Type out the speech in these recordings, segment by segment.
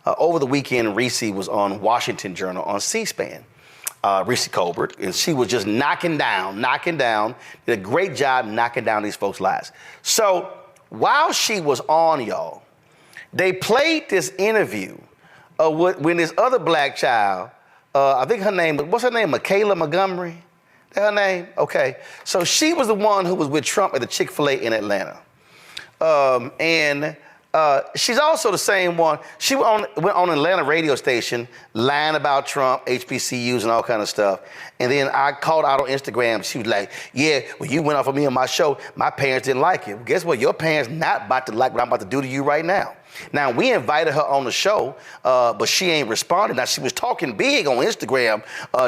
Over the weekend, Reese was on Washington Journal on C-SPAN. Reese Colbert, and she was just knocking down, did a great job knocking down these folks' lives. So while she was on, y'all, they played this interview when this other black child, I think her name, what's her name, Michaelah Montgomery? That her name? Okay. So she was the one who was with Trump at the Chick-fil-A in Atlanta. She's also the same one. She went on an Atlanta radio station lying about Trump, HBCUs, and all kind of stuff. And then I called out on Instagram. She was like, yeah, when you went off of me on my show, my parents didn't like it. Well, guess what? Your parents not about to like what I'm about to do to you right now. Now, we invited her on the show, but she ain't responded. Now, she was talking big on Instagram,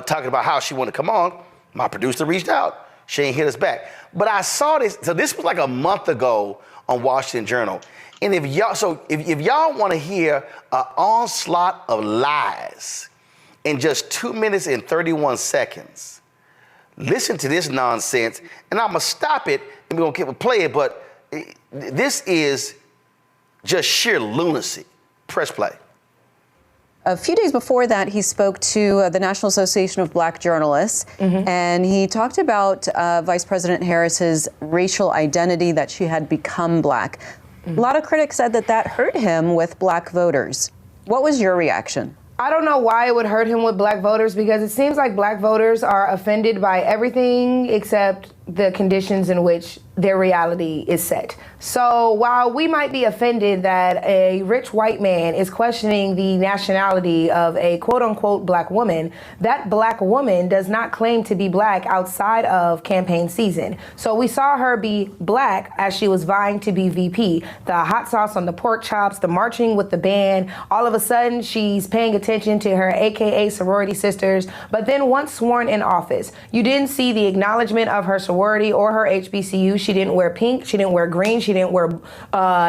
talking about how she wanted to come on. My producer reached out. She ain't hit us back. But I saw this. So this was like a month ago on Washington Journal. And if y'all want to hear an onslaught of lies in just 2 minutes and 31 seconds, listen to this nonsense. And I'm going to stop it and we're going to play it. But this is just sheer lunacy. Press play. A few days before that, he spoke to the National Association of Black Journalists, and he talked about Vice President Harris's racial identity, that she had become black. A lot of critics said that hurt him with black voters. What was your reaction? I don't know why it would hurt him with black voters, because it seems like black voters are offended by everything except the conditions in which their reality is set. So while we might be offended that a rich white man is questioning the nationality of a quote-unquote black woman, that black woman does not claim to be black outside of campaign season. So we saw her be black as she was vying to be VP. The hot sauce on the pork chops, the marching with the band, all of a sudden she's paying attention to her AKA sorority sisters. But then once sworn in office, you didn't see the acknowledgement of her sorority or her HBCU. She didn't wear pink, she didn't wear green, she didn't wear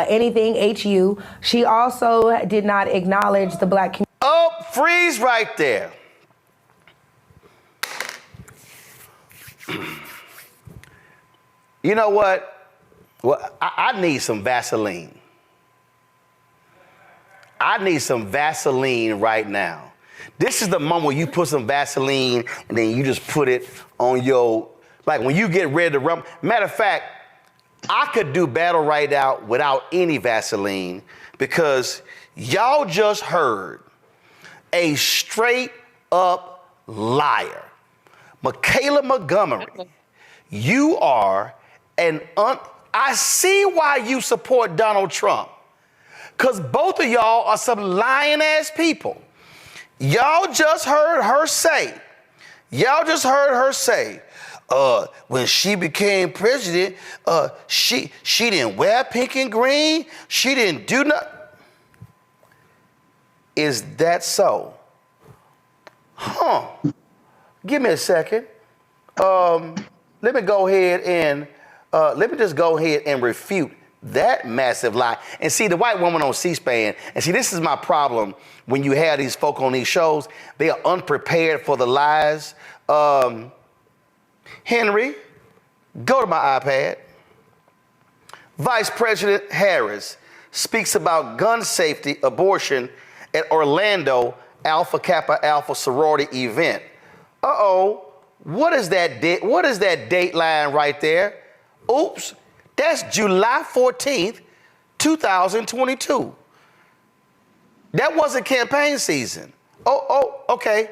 anything HU. She also did not acknowledge the black community. Oh, freeze right there. You know what? Well, I need some Vaseline. I need some Vaseline right now. This is the moment where you put some Vaseline and then you just put it on your, like when you get ready to run. Matter of fact, I could do battle right out without any Vaseline, because y'all just heard a straight up liar. Michaelah Montgomery, you are I see why you support Donald Trump, because both of y'all are some lying ass people. Y'all just heard her say, when she became president, she didn't wear pink and green. She didn't do nothing. Is that so? Huh. Give me a second. Let me go ahead and just go ahead and refute that massive lie. And see, the white woman on C-SPAN, and see, this is my problem when you have these folk on these shows. They are unprepared for the lies. Henry, go to my iPad. Vice President Harris speaks about gun safety abortion at Orlando Alpha Kappa Alpha sorority event. Uh-oh, what is that date line right there? Oops, that's July 14th, 2022. That wasn't campaign season. Okay.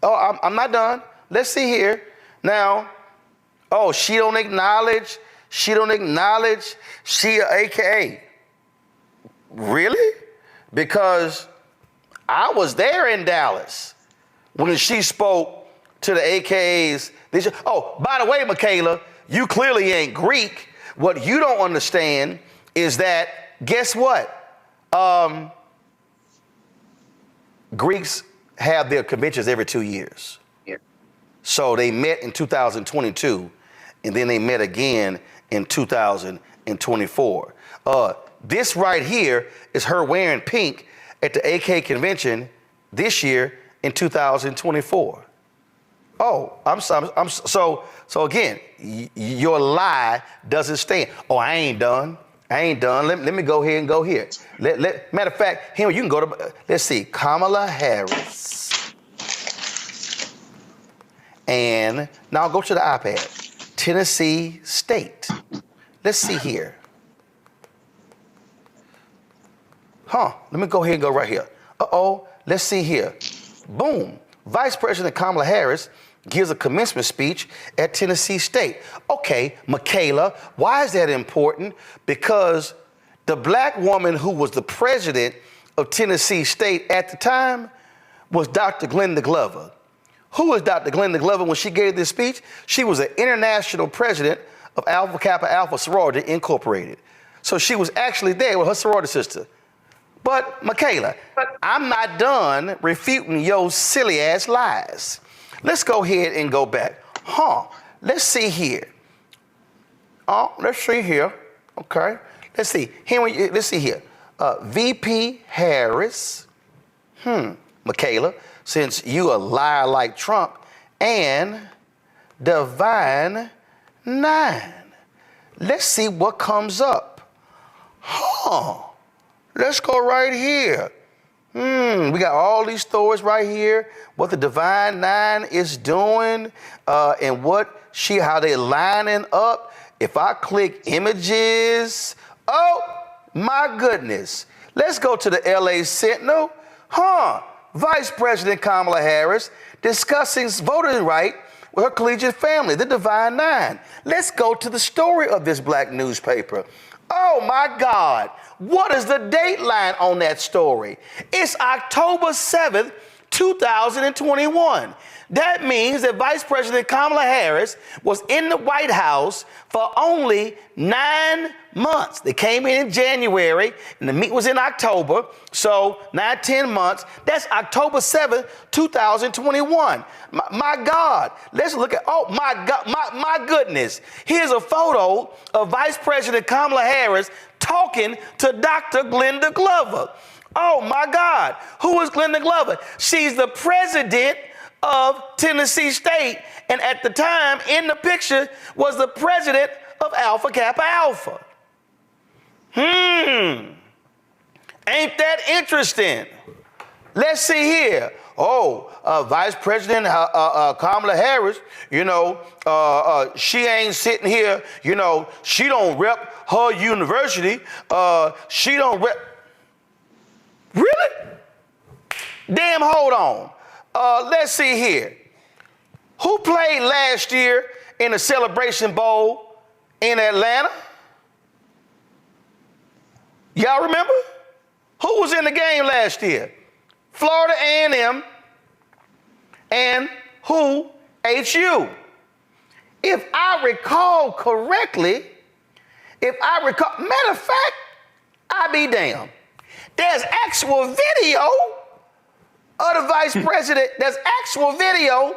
I'm not done. Let's see here. Now, she don't acknowledge she AKA. Really? Because I was there in Dallas when she spoke to the AKAs. By the way, Michaelah, you clearly ain't Greek. What you don't understand is that, guess what? Greeks have their conventions every 2 years. So they met in 2022, and then they met again in 2024. This right here is her wearing pink at the AK convention this year in 2024. So again, your lie doesn't stand. I ain't done. I ain't done. Let me go ahead and go here. Matter of fact, Henry, you can go to, let's see, Kamala Harris. And now go to the iPad. Tennessee State. Let's see here. Let me go ahead and go right here. Let's see here. Boom. Vice President Kamala Harris gives a commencement speech at Tennessee State. Okay, Michaelah, why is that important? Because the black woman who was the president of Tennessee State at the time was Dr. Glenda Glover. Who was Dr. Glenda Glover when she gave this speech? She was an international president of Alpha Kappa Alpha Sorority Incorporated. So she was actually there with her sorority sister. But Michaelah, I'm not done refuting your silly ass lies. Let's go ahead and go back. Let's see here. Let's see here. Okay. Let's see. Let's see here. VP Harris. Michaelah, since you a liar like Trump, and Divine 9. Let's see what comes up. Let's go right here. We got all these stories right here, what the Divine 9 is doing, and how they lining up. If I click images, oh my goodness. Let's go to the LA Sentinel. Vice President Kamala Harris discussing voting right with her collegiate family, the Divine 9. Let's go to the story of this black newspaper. Oh my God. What is the dateline on that story? It's October 7th, 2021. That means that Vice President Kamala Harris was in the White House for only 9 months. They came in January, and the meeting was in October, so 9-10 months. That's October 7th, 2021. My God, let's look at, oh my God, my goodness. Here's a photo of Vice President Kamala Harris talking to Dr. Glenda Glover. Oh my God, who is Glenda Glover? She's the president of Tennessee State, and at the time in the picture was the president of Alpha Kappa Alpha. Ain't that interesting? Let's see here. Vice President Kamala Harris, she ain't sitting here, she don't rep her university. She don't rep. Really? Damn, hold on. Let's see here. Who played last year in the Celebration Bowl in Atlanta? Y'all remember? Who was in the game last year? Florida A&M and who? HU. If I recall correctly, matter of fact, I be damned. There's actual video of the vice president. There's actual video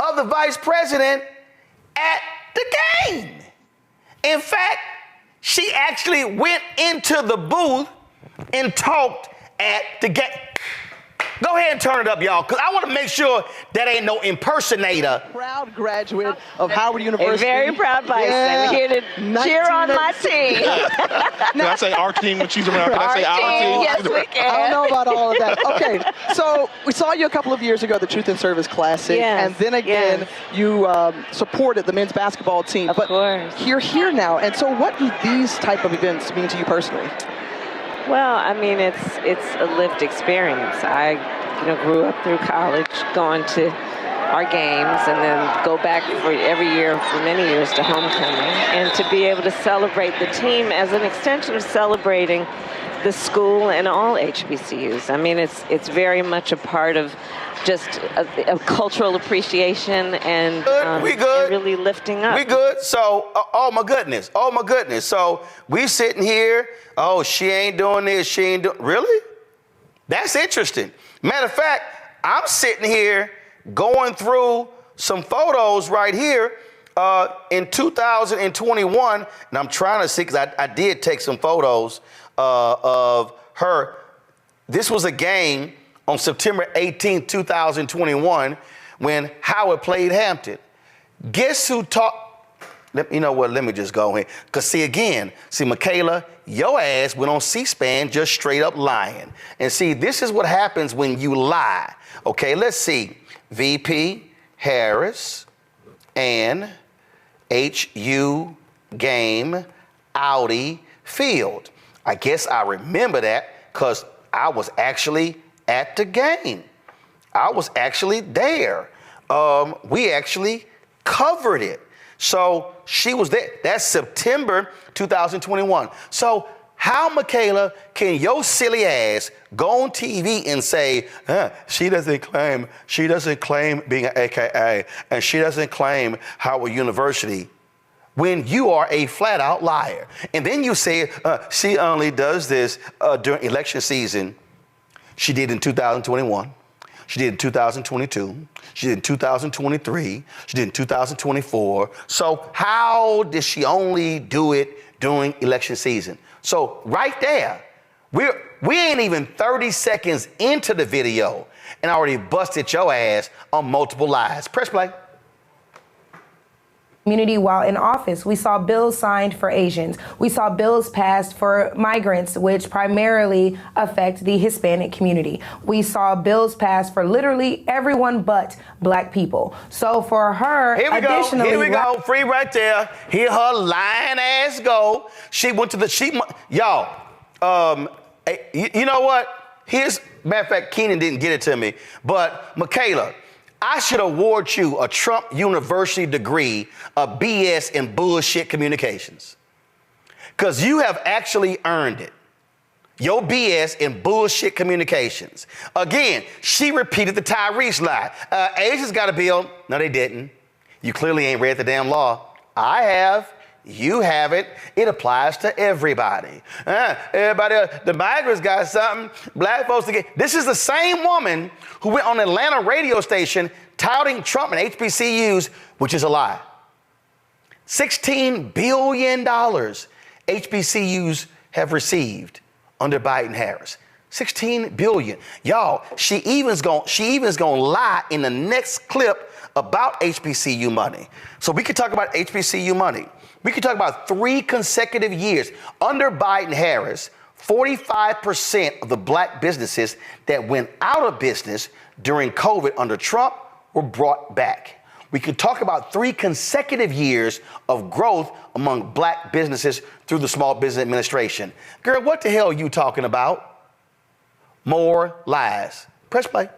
of the vice president at the game. In fact, she actually went into the booth and talked at the game. Go ahead and turn it up, y'all, because I want to make sure that ain't no impersonator. Proud graduate of Howard University. A very proud Bison. Yeah. We're here to cheer on my team. Can I say our team when she's around? Can I say our team? Yes, we can. I don't know about all of that. Okay, so we saw you a couple of years ago at the Truth and Service Classic, yes, and then again you supported the men's basketball team. Of course. You're here now, and so what do these type of events mean to you personally? Well, I mean, it's a lived experience. I, grew up through college, going to our games, and then go back for every year for many years to homecoming, and to be able to celebrate the team as an extension of celebrating the school and all HBCUs. I mean, it's very much a part of just a cultural appreciation and, and really lifting up. We good. So, oh my goodness. So we sitting here. Oh, she ain't doing this. She ain't doing. Really? That's interesting. Matter of fact, I'm sitting here going through some photos right here in 2021, and I'm trying to see because I did take some photos of her. This was a game on September 18, 2021, when Howard played Hampton. Guess who You know what? Let me just go in. Because see, Michaelah, your ass went on C-SPAN just straight up lying. And see, this is what happens when you lie. Okay, let's see. VP Harris and HU game Audi Field. I guess I remember that because I was actually at the game. I was actually there. We actually covered it. So she was there. That's September 2021. So how, Michaelah, can your silly ass go on TV and say, she doesn't claim being an AKA, and she doesn't claim Howard University, when you are a flat out liar? And then you say, she only does this during election season. She did in 2021. She did in 2022. She did in 2023. She did in 2024. So how did she only do it during election season? So right there, we ain't even 30 seconds into the video and I already busted your ass on multiple lies. Press play. Community while in office. We saw bills signed for Asians. We saw bills passed for migrants, which primarily affect the Hispanic community. We saw bills passed for literally everyone but Black people. So for her, here we go, free right there. Here her lying ass go. She went to the, y'all, you know what? Matter of fact, Keenan didn't get it to me, but Michaelah, I should award you a Trump University degree of BS and bullshit communications. Because you have actually earned it. Your BS and bullshit communications. Again, she repeated the Tyrese lie. Asians got a bill. No, they didn't. You clearly ain't read the damn law. I have. You have it. It applies to everybody. Everybody else, the migrants got something. Black folks to get. This is the same woman who went on an Atlanta radio station touting Trump and HBCUs, which is a lie. $16 billion HBCUs have received under Biden-Harris. $16 billion. Y'all, she even's gonna lie in the next clip about HBCU money. So we could talk about HBCU money. We could talk about 3 consecutive years. Under Biden-Harris, 45% of the Black businesses that went out of business during COVID under Trump were brought back. We could talk about 3 consecutive years of growth among Black businesses through the Small Business Administration. Girl, what the hell are you talking about? More lies. Press play.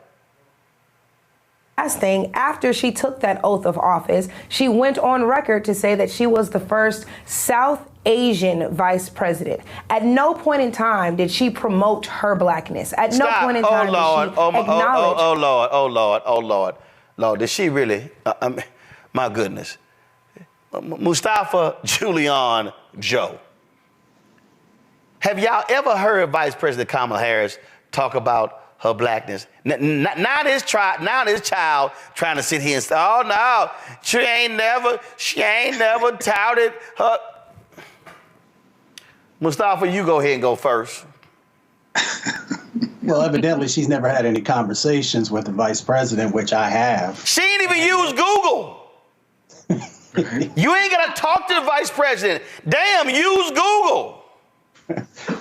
Last thing, after she took that oath of office, she went on record to say that she was the first South Asian vice president. At no point in time did she promote her Blackness. At no point in time did she acknowledge. Lord, did she really? My goodness. Mustafa Julian Joe. Have y'all ever heard Vice President Kamala Harris talk about her Blackness? Now this child trying to sit here and say, oh no, she ain't never touted her. Mustafa, you go ahead and go first. Well, evidently she's never had any conversations with the vice president, which I have. She ain't even used Google. You ain't gotta talk to the vice president. Damn, use Google.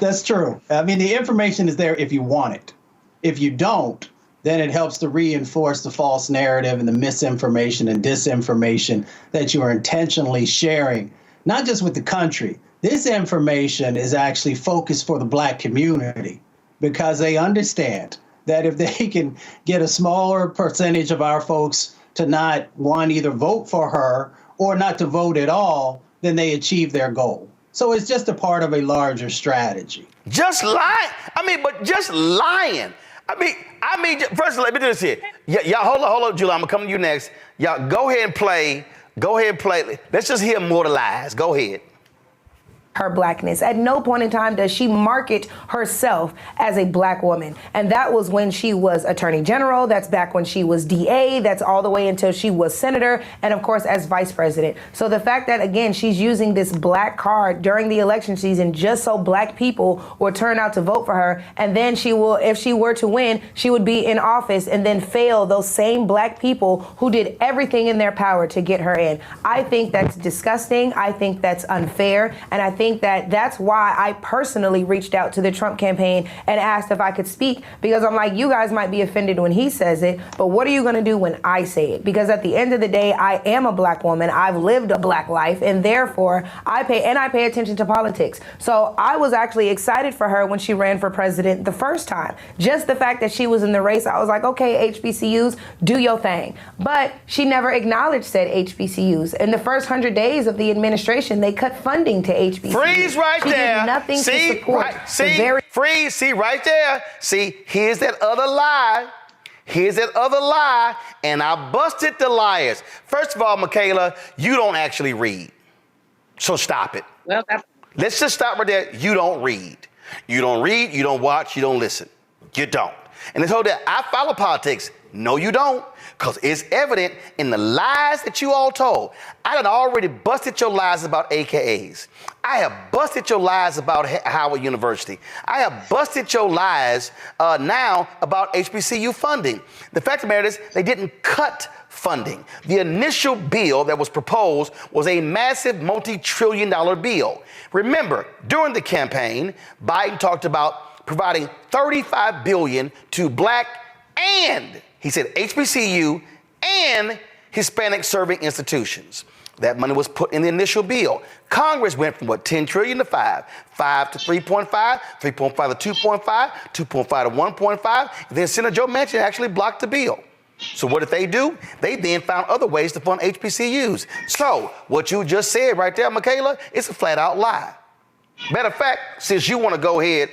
That's true. I mean, the information is there if you want it. If you don't, then it helps to reinforce the false narrative and the misinformation and disinformation that you are intentionally sharing, not just with the country. This information is actually focused for the Black community because they understand that if they can get a smaller percentage of our folks to not, one, either vote for her or not to vote at all, then they achieve their goal. So it's just a part of a larger strategy. Just lying. Just lying. First, let me do this here. Y'all, hold on, Julie. I'm gonna come to you next. Y'all, go ahead and play. Let's just hear more of the lies. Go ahead. her blackness. At no point in time does she market herself as a black woman. And that was when she was Attorney General. That's back when she was DA. That's all the way until she was Senator. And of course, as Vice President. So the fact that, again, she's using this black card during the election season just so black people will turn out to vote for her. And then she will, if she were to win, she would be in office and then fail those same black people who did everything in their power to get her in. I think that's disgusting. I think that's unfair. And I think that that's why I personally reached out to the Trump campaign and asked if I could speak, because I'm like, you guys might be offended when he says it, but what are you going to do when I say it? Because at the end of the day, I am a black woman. I've lived a black life, and therefore I pay attention to politics. So I was actually excited for her when she ran for president the first time. Just the fact that she was in the race, I was like, okay, HBCUs, do your thing. But she never acknowledged said HBCUs. In the first 100 days of the administration, they cut funding to HBCUs. Freeze right she there. Did nothing see, to support right, see, freeze, see right there. See, here's that other lie. Here's that other lie, and I busted the liars. First of all, Michaelah, you don't actually read. So stop it. Well, Let's just stop right there. You don't read. You don't read, you don't watch, you don't listen. You don't. And this whole that I follow politics. No, you don't. Because it's evident in the lies that you all told. I done already busted your lies about AKAs. I have busted your lies about Howard University. I have busted your lies now about HBCU funding. The fact of the matter is they didn't cut funding. The initial bill that was proposed was a massive multi-trillion-dollar bill. Remember, during the campaign, Biden talked about providing $35 billion to black and, he said, HBCU and Hispanic serving institutions. That money was put in the initial bill. Congress went from 10 trillion to 5 to 3.5, 3.5 to 2.5, 2.5 to 1.5. Then Senator Joe Manchin actually blocked the bill. So what did they do? They then found other ways to fund HBCUs. So what you just said right there, Michaelah, it's a flat out lie. Matter of fact, since you want to go ahead,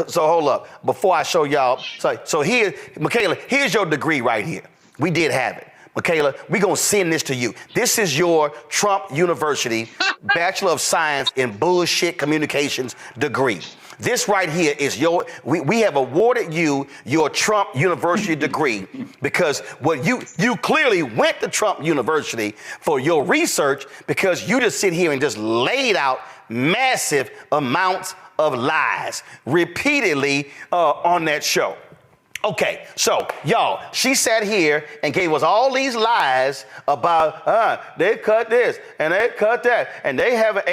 so hold up, before I show y'all, so here, Michaelah, here's your degree right here. We did have it. Michaelah, we're going to send this to you. This is your Trump University Bachelor of Science in Bullshit Communications degree. This right here is we have awarded you your Trump University degree because what you clearly went to Trump University for your research because you just sit here and just laid out massive amounts of lies repeatedly on that show. Okay, so y'all, she sat here and gave us all these lies about they cut this and they cut that and they haven't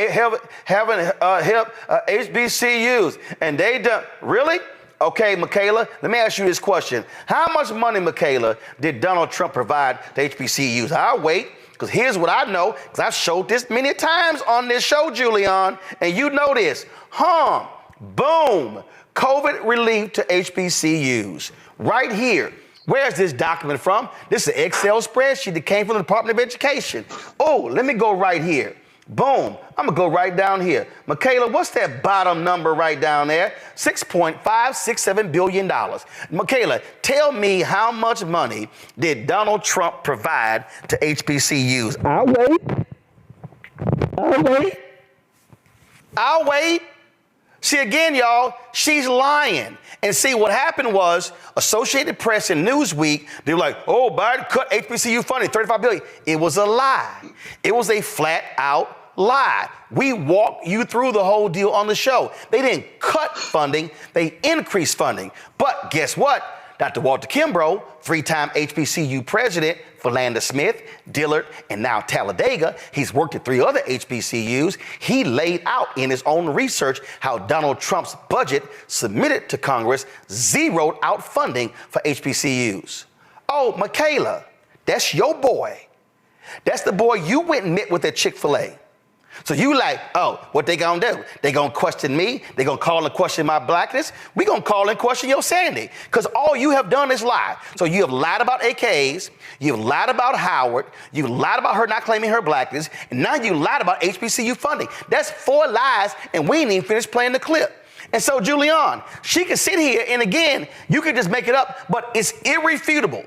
helped HBCUs and they done really. Okay, Michaelah, let me ask you this question: how much money, Michaelah, did Donald Trump provide to HBCUs? I'll wait. Because here's what I know, because I've showed this many times on this show, Julian, and you know this. Boom, COVID relief to HBCUs. Right here. Where's this document from? This is an Excel spreadsheet that came from the Department of Education. Oh, let me go right here. Boom, I'm gonna go right down here. Michaelah, what's that bottom number right down there? $6.567 billion. Michaelah, tell me how much money did Donald Trump provide to HBCUs? I'll wait. See, again, y'all, she's lying. And see, what happened was Associated Press and Newsweek, they were like, oh, Biden cut HBCU funding, $35 billion. It was a lie. It was a flat out lie. We walked you through the whole deal on the show. They didn't cut funding, they increased funding. But guess what? Dr. Walter Kimbrough, three-time HBCU president, Philander Smith, Dillard, and now Talladega, he's worked at 3 other HBCUs. He laid out in his own research how Donald Trump's budget submitted to Congress zeroed out funding for HBCUs. Oh, Michaelah, that's your boy. That's the boy you went and met with at Chick-fil-A. So you like, oh, what they gonna do? They gonna question me? They gonna call and question my blackness? We gonna call and question your sanity. Because all you have done is lie. So you have lied about AKs, you've lied about Howard, you lied about her not claiming her blackness, and now you lied about HBCU funding. That's 4 lies, and we ain't even finished playing the clip. And so, Julian, she can sit here, and again, you can just make it up, but it's irrefutable.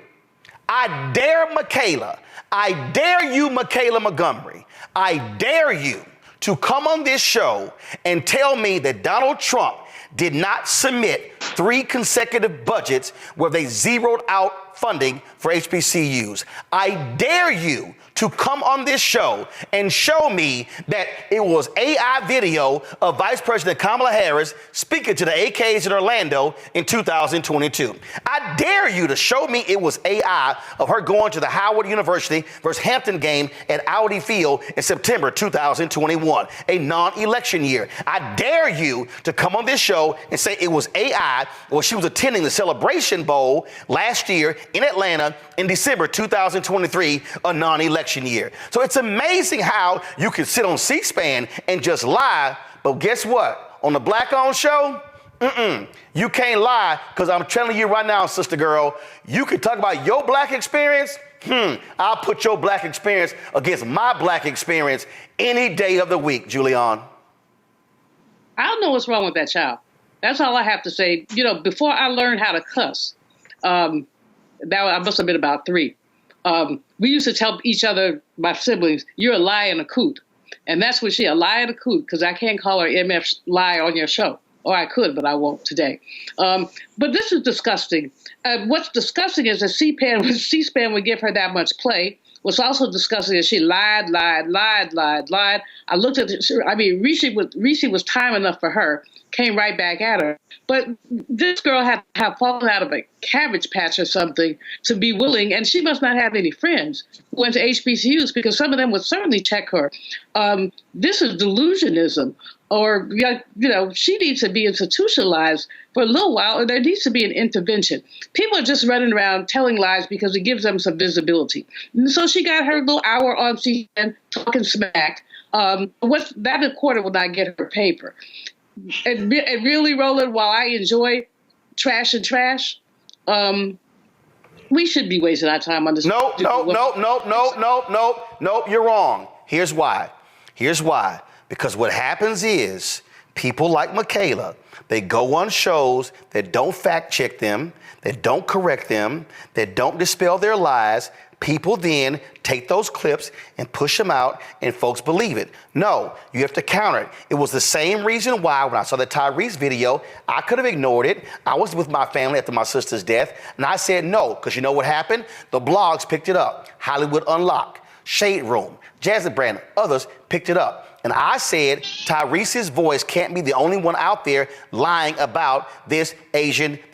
I dare Michaelah, I dare you, Michaelah Montgomery, I dare you to come on this show and tell me that Donald Trump did not submit 3 consecutive budgets where they zeroed out funding for HBCUs. I dare you to come on this show and show me that it was AI video of Vice President Kamala Harris speaking to the AKs in Orlando in 2022. I dare you to show me it was AI of her going to the Howard University versus Hampton game at Audi Field in September 2021, a non-election year. I dare you to come on this show and say it was AI or she was attending the Celebration Bowl last year in Atlanta in December 2023, a non-election year. So it's amazing how you can sit on C-SPAN and just lie, but guess what? On the Black-owned show, you can't lie, because I'm telling you right now, sister girl, you can talk about your black experience. I'll put your black experience against my black experience any day of the week, Julianne. I don't know what's wrong with that child. That's all I have to say. You know, before I learned how to cuss, I must have been about 3. We used to tell each other, my siblings, you're a lie and a coot. And that's what a lie and a coot, because I can't call her MF lie on your show. Or I could, but I won't today. But this is disgusting. What's disgusting is that C-SPAN would give her that much play. What's also disgusting is she lied. I looked at it. I mean, Rishi was time enough for her, came right back at her. But this girl had to have fallen out of a cabbage patch or something to be willing, and she must not have any friends who went to HBCUs, because some of them would certainly check her. This is delusionism. Or, you know, she needs to be institutionalized for a little while, or there needs to be an intervention. People are just running around telling lies because it gives them some visibility. And so she got her little hour on CNN talking smack. That reporter will not get her paper. And really, Roland, while I enjoy trash, we should be wasting our time on this. No, you're wrong. Here's why. Because what happens is people like Michaelah, they go on shows that don't fact check them, that don't correct them, that don't dispel their lies. People then take those clips and push them out, and folks believe it. No, you have to counter it. It was the same reason why when I saw the Tyrese video, I could have ignored it. I was with my family after my sister's death, and I said no, because you know what happened? The blogs picked it up. Hollywood Unlocked, Shade Room, Jasmine Brandon, others picked it up. And I said, Tyrese's voice can't be the only one out there lying about this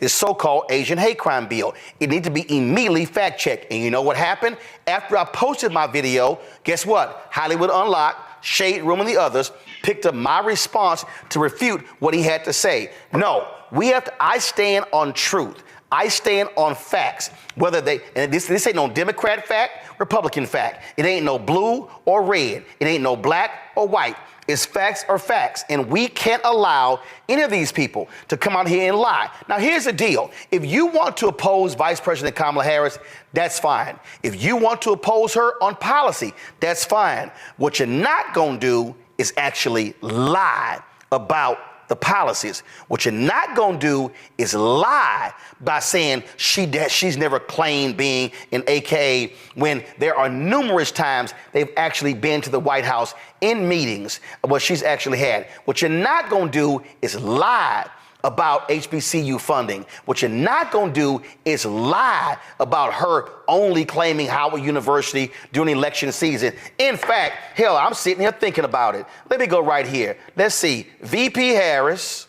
so-called Asian hate crime bill. It needs to be immediately fact-checked. And you know what happened? After I posted my video, guess what? Hollywood Unlocked, Shade Room, and the others picked up my response to refute what he had to say. No, I stand on truth. I stand on facts, and this ain't no Democrat fact, Republican fact. It ain't no blue or red. It ain't no black or white. It's facts or facts, and we can't allow any of these people to come out here and lie. Now, here's the deal. If you want to oppose Vice President Kamala Harris, that's fine. If you want to oppose her on policy, that's fine. What you're not going to do is actually lie about the policies. What you're not going to do is lie by saying she's never claimed being an AKA, when there are numerous times they've actually been to the White House in meetings what she's actually had. What you're not going to do is lie about HBCU funding. What you're not going to do is lie about her only claiming Howard University during election season. In fact, hell, I'm sitting here thinking about it. Let me go right here. Let's see. VP Harris.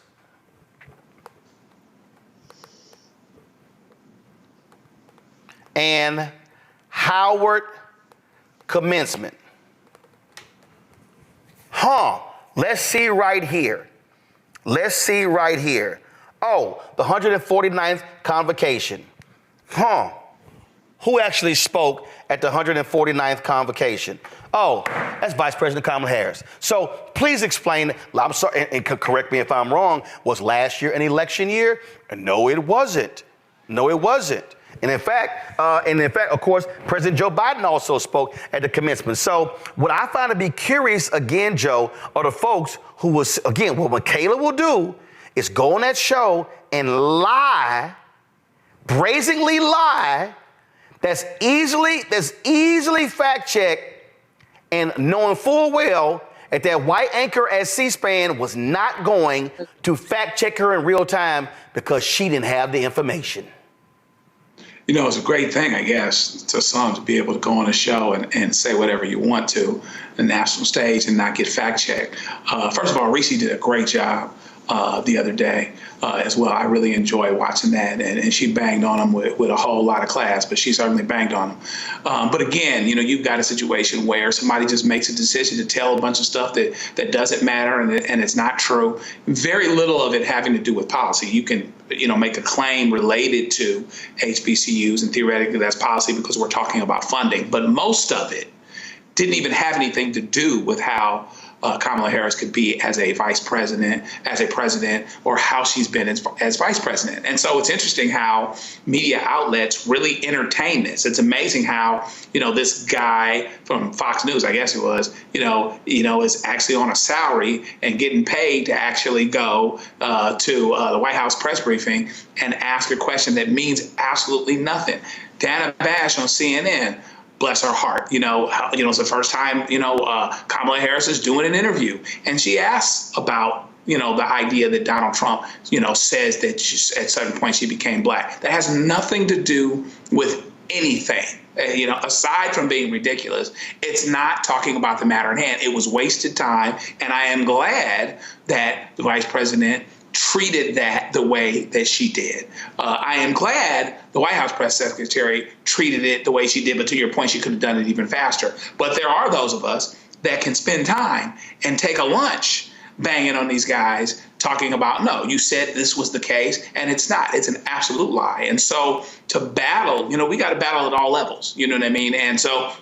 And Howard commencement. Let's see right here. Oh, the 149th convocation. Who actually spoke at the 149th convocation? Oh, that's Vice President Kamala Harris. So please explain. I'm sorry, and correct me if I'm wrong. Was last year an election year? No, it wasn't. And in fact, of course, President Joe Biden also spoke at the commencement. So what I find to be curious, again, Joe, are the folks who was, again, what Michaelah will do is go on that show and lie, brazenly lie, that's easily fact-checked, and knowing full well that that white anchor at C-SPAN was not going to fact check her in real time because she didn't have the information. You know, it's a great thing, I guess, to some to be able to go on a show and say whatever you want to the national stage and not get fact checked. First of all, Reese did a great job the other day as well. I really enjoyed watching that, and she banged on him with a whole lot of class, but she certainly banged on him. But again, you know, you've got a situation where somebody just makes a decision to tell a bunch of stuff that doesn't matter and it's not true. Very little of it having to do with policy. You can, you know, make a claim related to HBCUs, and theoretically that's policy because we're talking about funding, but most of it didn't even have anything to do with how Kamala Harris could be as a vice president, as a president, or how she's been as vice president. And so it's interesting how media outlets really entertain this. It's amazing how, you know, this guy from Fox News, I guess it was, you know, is actually on a salary and getting paid to actually go to the White House press briefing and ask a question that means absolutely nothing. Dana Bash on CNN, bless her heart, it's the first time, Kamala Harris is doing an interview, and she asks about, the idea that Donald Trump, says that at certain point she became black. That has nothing to do with anything. Aside from being ridiculous, it's not talking about the matter at hand. It was wasted time, and I am glad that the vice president treated that the way that she did. I am glad the White House press secretary treated it the way she did, but to your point, she could have done it even faster. But there are those of us that can spend time and take a lunch banging on these guys talking about, no, you said this was the case, and it's not. It's an absolute lie. And so to battle, we got to battle at all levels. You know what I mean? And so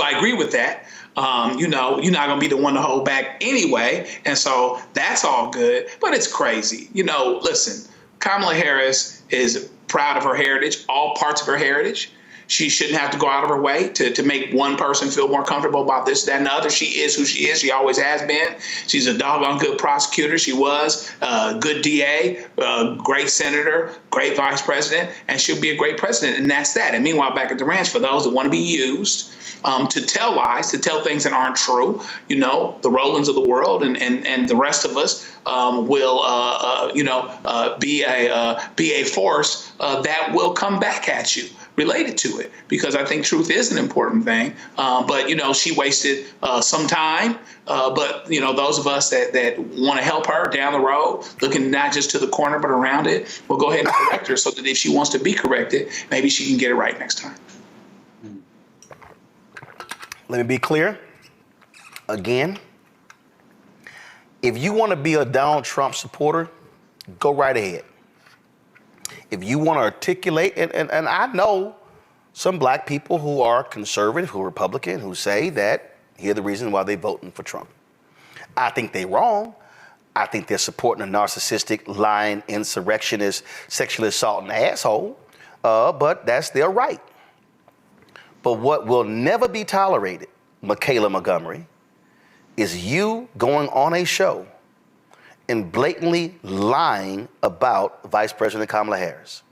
I agree with that. You're not going to be the one to hold back anyway. And so that's all good. But it's crazy. Listen, Kamala Harris is proud of her heritage, all parts of her heritage. She shouldn't have to go out of her way to make one person feel more comfortable about this, that, and the other. She is who she is. She always has been. She's a doggone good prosecutor. She was a good DA, great senator, great vice president, and she'll be a great president. And that's that. And meanwhile, back at the ranch, for those that want to be used to tell lies, to tell things that aren't true, the Rolands of the world and the rest of us will, be a force that will come back at you related to it, because I think truth is an important thing. But, she wasted some time. But, those of us that want to help her down the road, looking not just to the corner, but around it, will go ahead and correct her so that if she wants to be corrected, maybe she can get it right next time. Let me be clear. Again, if you want to be a Donald Trump supporter, go right ahead. If you want to articulate, and I know some black people who are conservative, who are Republican, who say that here's the reason why they're voting for Trump. I think they're wrong. I think they're supporting a narcissistic, lying, insurrectionist, sexually assaulting asshole, but that's their right. But what will never be tolerated, Michaelah Montgomery, is you going on a show and blatantly lying about Vice President Kamala Harris.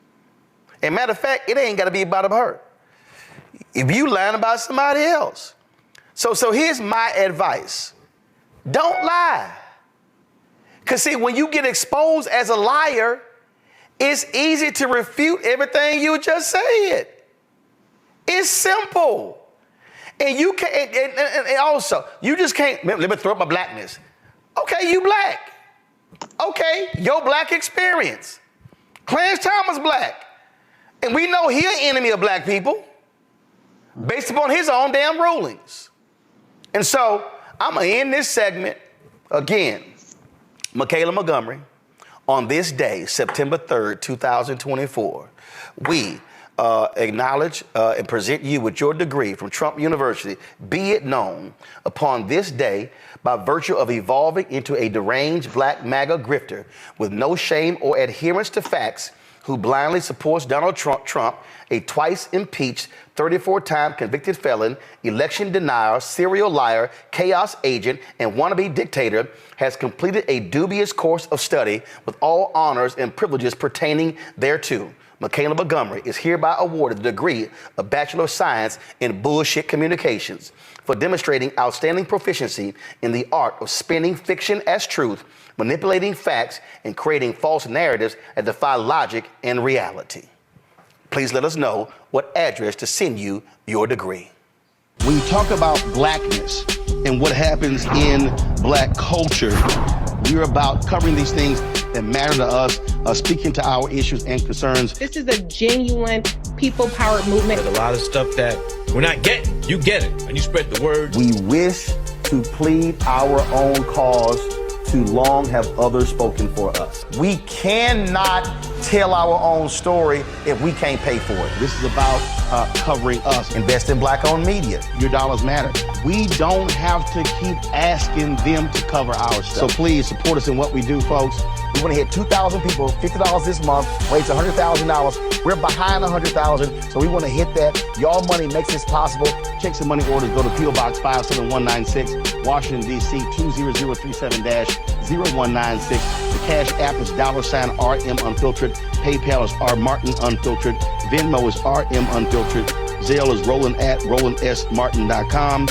And matter of fact, it ain't got to be about her. If you lying about somebody else. So here's my advice. Don't lie. Because see, when you get exposed as a liar, it's easy to refute everything you just said. It's simple. And you can't, and also, you just can't, let me throw up my blackness. Okay, you black. Okay, your black experience. Clarence Thomas black. And we know he's an enemy of black people based upon his own damn rulings. And so I'm going to end this segment again. Michaelah Montgomery, on this day, September 3rd, 2024, we acknowledge and present you with your degree from Trump University, be it known upon this day by virtue of evolving into a deranged black MAGA grifter with no shame or adherence to facts, who blindly supports Donald Trump, a twice impeached, 34-time convicted felon, election denier, serial liar, chaos agent, and wannabe dictator, has completed a dubious course of study with all honors and privileges pertaining thereto. Michaelah Montgomery is hereby awarded the degree of Bachelor of Science in Bullshit Communications for demonstrating outstanding proficiency in the art of spinning fiction as truth, manipulating facts, and creating false narratives that defy logic and reality. Please let us know what address to send you your degree. When you talk about blackness and what happens in black culture, we're about covering these things that matter to us, speaking to our issues and concerns. This is a genuine people-powered movement. There's a lot of stuff that we're not getting. You get it, and you spread the word. We wish to plead our own cause. Too long have others spoken for us. We cannot tell our own story if we can't pay for it. This is about covering us. Invest in black-owned media. Your dollars matter. We don't have to keep asking them to cover our stuff. So please support us in what we do, folks. We want to hit 2,000 people, $50 this month, raise $100,000. We're behind 100,000, so we want to hit that. Y'all money makes this possible. Check some money orders. Go to P.O. Box 57196, Washington, D.C. 20037-0196. The Cash App is $RM Unfiltered. PayPal is R Martin Unfiltered. Venmo is RM Unfiltered. Zelle is Roland at RolandSMartin.com.